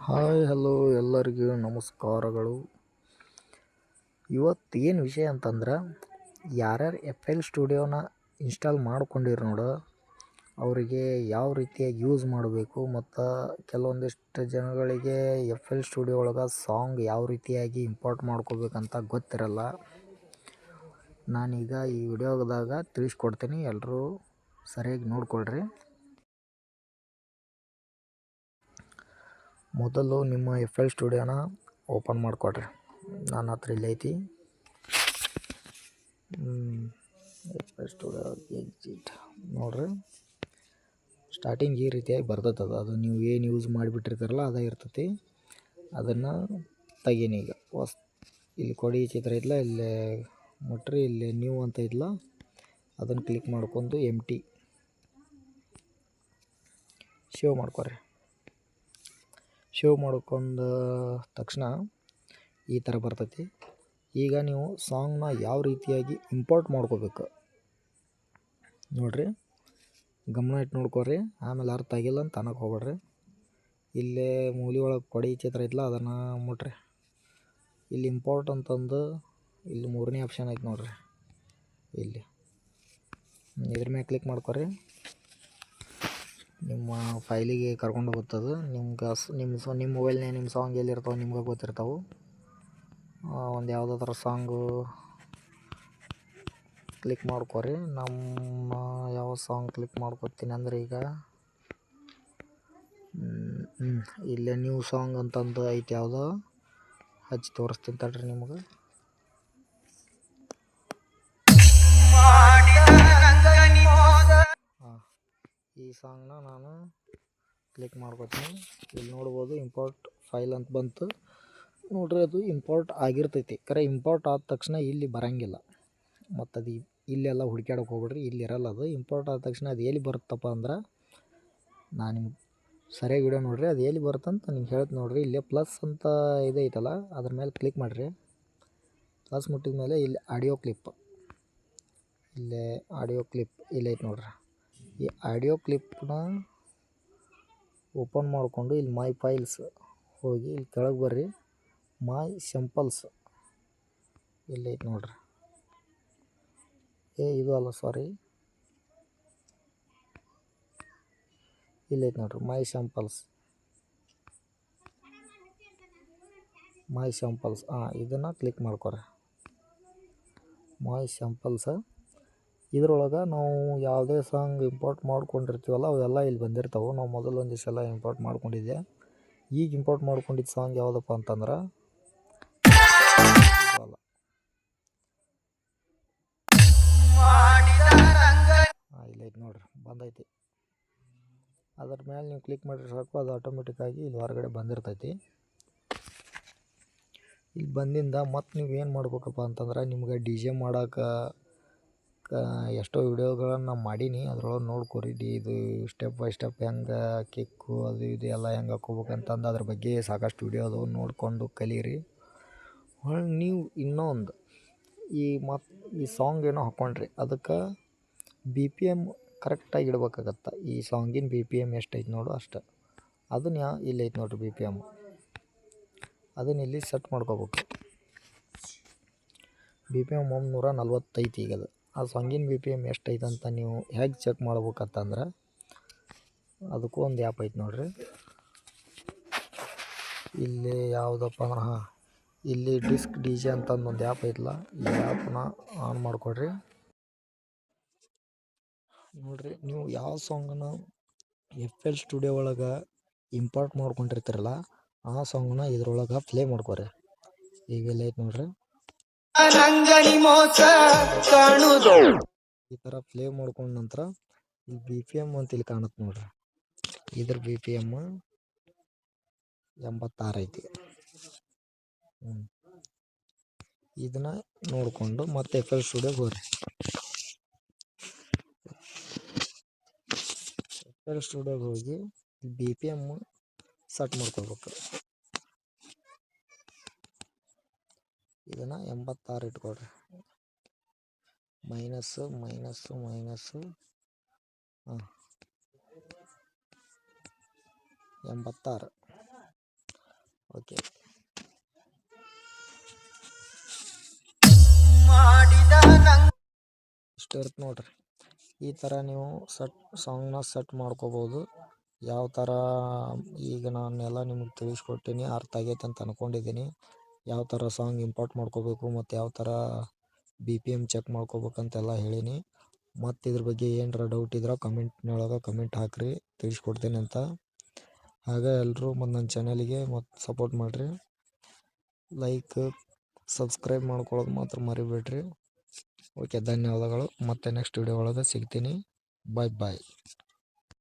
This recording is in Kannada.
ಹಾಯ್ ಹಲೋ ಎಲ್ಲರಿಗೂ ನಮಸ್ಕಾರಗಳು. ಇವತ್ತು ಏನು ವಿಷಯ ಅಂತಂದ್ರೆ, ಯಾರ್ಯಾರು ಎಫ್ ಎಲ್ ಸ್ಟುಡಿಯೋನ ಇನ್ಸ್ಟಾಲ್ ಮಾಡ್ಕೊಂಡಿರೋ ನೋಡು, ಅವರಿಗೆ ಯಾವ ರೀತಿಯಾಗಿ ಯೂಸ್ ಮಾಡಬೇಕು ಮತ್ತು ಕೆಲವೊಂದಿಷ್ಟು ಜನಗಳಿಗೆ ಎಫ್ ಎಲ್ ಸ್ಟುಡಿಯೋ ಒಳಗೆ ಸಾಂಗ್ ಯಾವ ರೀತಿಯಾಗಿ ಇಂಪೋರ್ಟ್ ಮಾಡ್ಕೋಬೇಕಂತ ಗೊತ್ತಿರಲ್ಲ. ನಾನೀಗ ಈ ವಿಡಿಯೋದಾಗ ತಿಳಿಸ್ಕೊಡ್ತೀನಿ, ಎಲ್ಲರೂ ಸರಿಯಾಗಿ ನೋಡ್ಕೊಳ್ರಿ. ಮೊದಲು ನಿಮ್ಮ ಎಫ್ ಎಲ್ ಸ್ಟುಡಿಯೋನ ಓಪನ್ ಮಾಡಿಕೊಡ್ರಿ. ನನ್ನ ಹತ್ರ ಇಲ್ಲೈತಿ. ಎಫ್ ಎಲ್ ಸ್ಟುಡಿಯೋ ಎಕ್ಸಿಟ್ ನೋಡ್ರಿ. ಸ್ಟಾರ್ಟಿಂಗ್ ಈ ರೀತಿಯಾಗಿ ಬರ್ತದೆ. ಅದು ನೀವು ಏನು ಯೂಸ್ ಮಾಡಿಬಿಟ್ಟಿರ್ತಾರಲ್ಲ ಅದೇ ಇರ್ತೈತಿ. ಅದನ್ನು ತೆಗೀನಿ. ಈಗ ಇಲ್ಲಿ ಕೊಡಿ ಚಿತ್ರ ಇದ್ಲ, ಇಲ್ಲೇ ಮುಟ್ರಿ, ಇಲ್ಲಿ ನ್ಯೂ ಅಂತ ಇದ್ಲ, ಅದನ್ನು ಕ್ಲಿಕ್ ಮಾಡ್ಕೊಂಡು ಎಂಟಿ ಸೇವ್ ಮಾಡ್ಕೊರಿ. ಸೇವ್ ಮಾಡ್ಕೊಂಡ ತಕ್ಷಣ ಈ ಥರ ಬರ್ತೈತಿ. ಈಗ ನೀವು ಸಾಂಗ್ನ ಯಾವ ರೀತಿಯಾಗಿ ಇಂಪೋರ್ಟ್ ಮಾಡ್ಕೋಬೇಕು ನೋಡಿರಿ, ಗಮನ ಇಟ್ಟು ನೋಡ್ಕೊರಿ. ಆಮೇಲೆ ಅರ್ಥ ಆಗಿಲ್ಲ ಅಂತ ಅನ್ನಕ್ಕೆ ಹೋಗ್ಬೇಡ್ರಿ. ಇಲ್ಲೇ ಮೂಲೆ ಒಳಗೆ ಕೊಡಿ ಚಿತ್ರ ಇದ್ಲ, ಅದನ್ನು ಮುಟ್ರಿ. ಇಲ್ಲಿ ಇಂಪೋರ್ಟ್ ಅಂತಂದು ಇಲ್ಲಿ 3ನೇ ಆಪ್ಷನ್ ಐತೆ ನೋಡ್ರಿ. ಇಲ್ಲಿ ಇದ್ರ ಮೇಲೆ ಕ್ಲಿಕ್ ಮಾಡ್ಕೊರಿ. ನಿಮ್ಮ ಫೈಲಿಗೆ ಕರ್ಕೊಂಡು ಹೋಗುತ್ತದೆ. ನಿಮ್ಮ ಮೊಬೈಲ್ನಾಗ ನಿಮ್ಮ ಸಾಂಗ್ ಎಲ್ಲಿರ್ತಾವೆ ನಿಮ್ಗೆ ಗೊತ್ತಿರ್ತಾವೆ. ಒಂದು ಯಾವುದಾದ್ರೂ ಸಾಂಗು ಕ್ಲಿಕ್ ಮಾಡ್ಕೊರಿ. ನಮ್ಮ ಯಾವ ಸಾಂಗ್ ಕ್ಲಿಕ್ ಮಾಡ್ಕೊತೀನಿ ಅಂದ್ರೆ, ಈಗ ಇಲ್ಲೇ ನ್ಯೂ ಸಾಂಗ್ ಅಂತಂದು ಐತೆ, ಯಾವುದೋ ಹಚ್ಚಿ ತೋರಿಸ್ತೀನಿ ತಡ್ರಿ ನಿಮ್ಗೆ. ಈ ಸಾಂಗ್ನ ನಾನು ಕ್ಲಿಕ್ ಮಾಡ್ಕೊತೀನಿ. ಇಲ್ಲಿ ನೋಡ್ಬೋದು ಇಂಪೋರ್ಟ್ ಫೈಲ್ ಅಂತ ಬಂತು ನೋಡ್ರಿ. ಅದು ಇಂಪೋರ್ಟ್ ಆಗಿರ್ತೈತಿ. ಕರೆ ಇಂಪೋರ್ಟ್ ಆದ ತಕ್ಷಣ ಇಲ್ಲಿ ಬರೋಂಗಿಲ್ಲ. ಮತ್ತು ಅದು ಇಲ್ಲೆಲ್ಲ ಹುಡ್ಕ್ಯಾಡಕ್ಕೆ ಹೋಗ್ಬಿಡ್ರಿ, ಇಲ್ಲಿ ಇರಲ್ಲ. ಅದು ಇಂಪೋರ್ಟ್ ಆದ ತಕ್ಷಣ ಅದು ಎಲ್ಲಿ ಬರುತ್ತಪ್ಪ ಅಂದ್ರೆ, ನಾನು ನಿಮ್ಗೆ ಸರಿಯಾಗಿ ವಿಡಿಯೋ ನೋಡಿರಿ, ಅದು ಎಲ್ಲಿ ಬರುತ್ತಂತ ನಿಮ್ಗೆ ಹೇಳ್ತೀನಿ ನೋಡಿರಿ. ಇಲ್ಲೇ ಪ್ಲಸ್ ಅಂತ ಇದೈತಲ್ಲ, ಅದ್ರ ಮೇಲೆ ಕ್ಲಿಕ್ ಮಾಡಿರಿ. ಪ್ಲಸ್ ಮುಟ್ಟಿದ ಮೇಲೆ ಇಲ್ಲಿ ಆಡಿಯೋ ಕ್ಲಿಪ್, ಇಲ್ಲೇ ಆಡಿಯೋ ಕ್ಲಿಪ್ ಇಲ್ಲೈತೆ ನೋಡ್ರಿ. ಈ ಆಡಿಯೋ ಕ್ಲಿಪ್ನ ಓಪನ್ ಮಾಡಿಕೊಂಡು ಇಲ್ಲಿ ಮೈ ಫೈಲ್ಸ್ ಹೋಗಿ ಇಲ್ಲಿ ಕೆಳಗೆ ಬರ್ರಿ. ಮೈ ಸ್ಯಾಂಪಲ್ಸ್ ಇಲ್ಲೈತೆ ನೋಡ್ರಿ. ಇದು ಅಲ್ಲ, ಸಾರಿ, ಇಲ್ಲೈತೆ ನೋಡ್ರಿ ಮೈ ಸ್ಯಾಂಪಲ್ಸ್. ಇದನ್ನು ಕ್ಲಿಕ್ ಮಾಡ್ಕೊರಿ. ಮೈ ಸ್ಯಾಂಪಲ್ಸ್ ಇದ್ರೊಳಗೆ ನಾವು ಯಾವುದೇ ಸಾಂಗ್ ಇಂಪೋರ್ಟ್ ಮಾಡ್ಕೊಂಡಿರ್ತೀವಲ್ಲ ಅವೆಲ್ಲ ಇಲ್ಲಿ ಬಂದಿರ್ತಾವೆ. ನಾವು ಮೊದಲು ಒಂದಿಷ್ಟು ಎಲ್ಲ ಇಂಪೋರ್ಟ್ ಮಾಡ್ಕೊಂಡಿದ್ದೆ. ಈಗ ಇಂಪೋರ್ಟ್ ಮಾಡ್ಕೊಂಡಿದ್ದ ಸಾಂಗ್ ಯಾವುದಪ್ಪ ಅಂತಂದ್ರೆ, ಇಲ್ಲೈತೆ ನೋಡ್ರಿ, ಬಂದೈತಿ. ಅದ್ರ ಮೇಲೆ ನೀವು ಕ್ಲಿಕ್ ಮಾಡಿದ್ರೆ ಸಾಕು, ಅದು ಆಟೋಮೆಟಿಕ್ಕಾಗಿ ಇಲ್ಲಿ ಹೊರಗಡೆ ಬಂದಿರ್ತೈತಿ. ಇಲ್ಲಿ ಬಂದಿಂದ ಮತ್ತು ನೀವು ಏನು ಮಾಡ್ಬೇಕಪ್ಪ ಅಂತಂದ್ರೆ, ನಿಮ್ಗೆ ಡಿ ಜೆ ಮಾಡೋಕೆ ಎಷ್ಟೋ ವಿಡಿಯೋಗಳನ್ನು ನಾನು ಮಾಡೀನಿ, ಅದ್ರೊಳಗೆ ನೋಡ್ಕೊರಿ. ಇದು ಸ್ಟೆಪ್ ಬೈ ಸ್ಟೆಪ್ ಹೆಂಗೆ ಕಿಕ್ಕು ಅದು ಇದು ಎಲ್ಲ ಹೆಂಗೆ ಹಾಕ್ಕೋಬೇಕಂತಂದು ಅದ್ರ ಬಗ್ಗೆ ಸಾಕಷ್ಟು ವಿಡಿಯೋ ಅದು ನೋಡಿಕೊಂಡು ಕಲೀರಿ. ನೀವು ಇನ್ನೊಂದು ಈ ಸಾಂಗ್ ಏನೋ ಹಾಕ್ಕೊಂಡ್ರಿ, ಅದಕ್ಕೆ ಬಿ ಪಿ ಎಮ್ ಕರೆಕ್ಟಾಗಿ ಇಡ್ಬೇಕಾಗತ್ತೆ. ಈ ಸಾಂಗಿನ ಬಿ ಪಿ ಎಮ್ ಎಷ್ಟೈತೆ ನೋಡು ಅಷ್ಟು, ಅದನ್ನು ಇಲ್ಲೈತೆ ನೋಡಿರಿ ಬಿ ಪಿ ಎಮ್. ಅದನ್ನು ಇಲ್ಲಿ ಸೆಟ್ ಮಾಡ್ಕೋಬೇಕು. ಬಿ ಪಿ ಎಮ್ 145 ಈಗ ಅದು. ಆ ಸಾಂಗಿನ ಬಿ ಪಿ ಎಮ್ ಎಷ್ಟೈತೆ ಅಂತ ನೀವು ಹೇಗೆ ಚೆಕ್ ಮಾಡ್ಬೇಕಂತಂದ್ರೆ, ಅದಕ್ಕೂ ಒಂದು ಆ್ಯಪ್ ಐತೆ ನೋಡಿರಿ. ಇಲ್ಲಿ ಯಾವುದಪ್ಪ ಅಂದ್ರೆ, ಇಲ್ಲಿ ಡಿಸ್ಕ್ ಡಿ ಜೆ ಅಂತಂದು ಒಂದು ಆ್ಯಪ್ ಐತಲ್ಲ, ಈ ಆ್ಯಪ್ನ ಆನ್ ಮಾಡಿಕೊಡ್ರಿ. ನೋಡಿರಿ, ನೀವು ಯಾವ ಸಾಂಗನ್ನು ಎಫ್ ಎಲ್ ಸ್ಟುಡಿಯೋ ಒಳಗೆ ಇಂಪೋರ್ಟ್ ಮಾಡ್ಕೊಂಡಿರ್ತೀರಲ್ಲ ಆ ಸಾಂಗ್ನ ಇದ್ರೊಳಗೆ ಪ್ಲೇ ಮಾಡ್ಕೊರಿ. ಈಗೆಲ್ಲ ಐತೆ ನೋಡ್ರಿ, ಈ ಥರ ಪ್ಲೇ ಮಾಡ್ಕೊಂಡ ನಂತರ ಇಲ್ಲಿ ಬಿ ಪಿ ಎಮ್ ಅಂತ ಇಲ್ಲಿ ಕಾಣುತ್ತೆ ನೋಡ್ರಿ. ಇದ್ರ ಬಿ ಪಿ ಎಮ್ 86 ಐತಿ. ಇದನ್ನ ನೋಡಿಕೊಂಡು ಮತ್ತೆ ಎಫ್ ಎಲ್ ಸ್ಟುಡಿಯೋಗೆ ಹೋಗ್ರಿ. ಎಫ್ ಎಲ್ ಸ್ಟುಡಿಯೋಗೆ ಹೋಗಿ ಬಿ ಪಿ ಎಮ್ ಸೆಟ್ ಮಾಡ್ಕೋಬೇಕು. ಇದನ್ನು 86 ಇಟ್ಕೊಳ್ರಿ. ಮೈನಸ್ಸು 86. ಓಕೆ. ಇಷ್ಟು ಇರುತ್ತೆ ನೋಡ್ರಿ. ಈ ಥರ ನೀವು ಸಾಂಗ್ನ ಸೆಟ್ ಮಾಡ್ಕೋಬೋದು. ಯಾವ ಥರ ಈಗ ನಾನೆಲ್ಲ ನಿಮ್ಗೆ ತಿಳಿಸ್ಕೊಟ್ಟಿನಿ, ಅರ್ಥ ಆಗೈತೆ ಅಂತ ಅಂದ್ಕೊಂಡಿದ್ದೀನಿ. ಯಾವ ಥರ ಸಾಂಗ್ ಇಂಪೋರ್ಟ್ ಮಾಡ್ಕೋಬೇಕು ಮತ್ತು ಯಾವ ಥರ BPM ಚೆಕ್ ಮಾಡ್ಕೋಬೇಕಂತೆಲ್ಲ ಹೇಳೀನಿ. ಮತ್ತು ಇದ್ರ ಬಗ್ಗೆ ಏನರ ಡೌಟ್ ಇದ್ರೆ ಕಮೆಂಟ್ನೊಳಗೆ ಕಮೆಂಟ್ ಹಾಕಿರಿ, ತಿಳಿಸ್ಕೊಡ್ತೀನಿ ಅಂತ. ಹಾಗೆ ಎಲ್ಲರೂ ಮತ್ತು ನನ್ನ ಚಾನಲಿಗೆ ಮತ್ತು ಸಪೋರ್ಟ್ ಮಾಡಿರಿ. ಲೈಕ್ ಸಬ್ಸ್ಕ್ರೈಬ್ ಮಾಡ್ಕೊಳ್ಳೋದು ಮಾತ್ರ ಮರಿಬೇಡ್ರಿ. ಓಕೆ, ಧನ್ಯವಾದಗಳು. ಮತ್ತೆ ನೆಕ್ಸ್ಟ್ ವಿಡಿಯೋ ಒಳಗೆ ಸಿಗ್ತೀನಿ. ಬಾಯ್ ಬಾಯ್.